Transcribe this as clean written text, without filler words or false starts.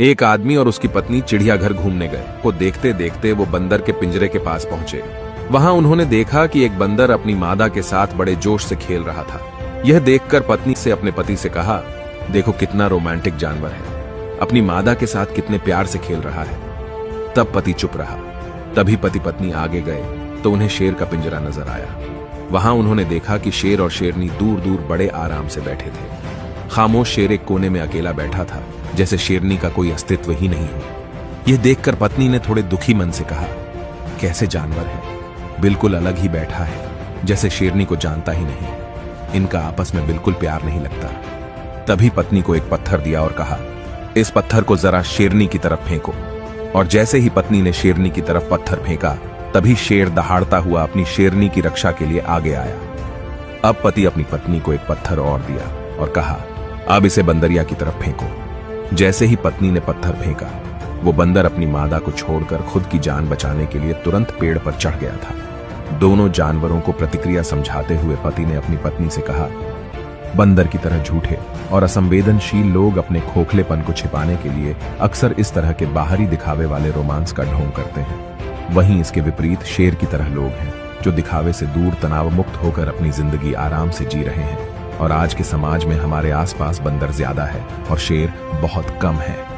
एक आदमी और उसकी पत्नी चिड़ियाघर घूमने गए। वो देखते देखते वो बंदर के पिंजरे के पास पहुंचे। वहां उन्होंने देखा कि एक बंदर अपनी मादा के साथ बड़े जोश से खेल रहा था। यह देखकर पत्नी से अपने पति से कहा, देखो कितना रोमांटिक जानवर है, अपनी मादा के साथ कितने प्यार से खेल रहा है। तब पति चुप रहा। तभी पति पत्नी आगे गए तो उन्हें शेर का पिंजरा नजर आया। वहां उन्होंने देखा कि शेर और शेरनी दूर दूर बड़े आराम से बैठे थे। खामोश शेर एक कोने में अकेला बैठा था, जैसे शेरनी का कोई अस्तित्व ही नहीं हो। यह देखकर पत्नी ने थोड़े दुखी मन से कहा, कैसे जानवर है, बिल्कुल अलग ही बैठा है, जैसे शेरनी को जानता ही नहीं। इनका आपस में बिल्कुल प्यार नहीं लगता। तभी पत्नी को एक पत्थर दिया और कहा, इस पत्थर को जरा शेरनी की तरफ फेंको। और जैसे ही पत्नी ने शेरनी की तरफ पत्थर फेंका, तभी शेर दहाड़ता हुआ अपनी शेरनी की रक्षा के लिए आगे आया। अब पति अपनी पत्नी को एक पत्थर और दिया और कहा, अब इसे बंदरिया की तरफ फेंको। जैसे ही पत्नी ने पत्थर फेंका, वो बंदर अपनी मादा को छोड़कर खुद की जान बचाने के लिए तुरंत पेड़ पर चढ़ गया था। दोनों जानवरों को प्रतिक्रिया समझाते हुए पति ने अपनी पत्नी से कहा, बंदर की तरह झूठे और असंवेदनशील लोग अपने खोखलेपन को छिपाने के लिए अक्सर इस तरह के बाहरी दिखावे वाले रोमांस का ढोंग करते हैं। वहीं इसके विपरीत शेर की तरह लोग हैं जो दिखावे से दूर तनाव मुक्त होकर अपनी जिंदगी आराम से जी रहे हैं। और आज के समाज में हमारे आसपास बंदर ज्यादा है और शेर बहुत कम है।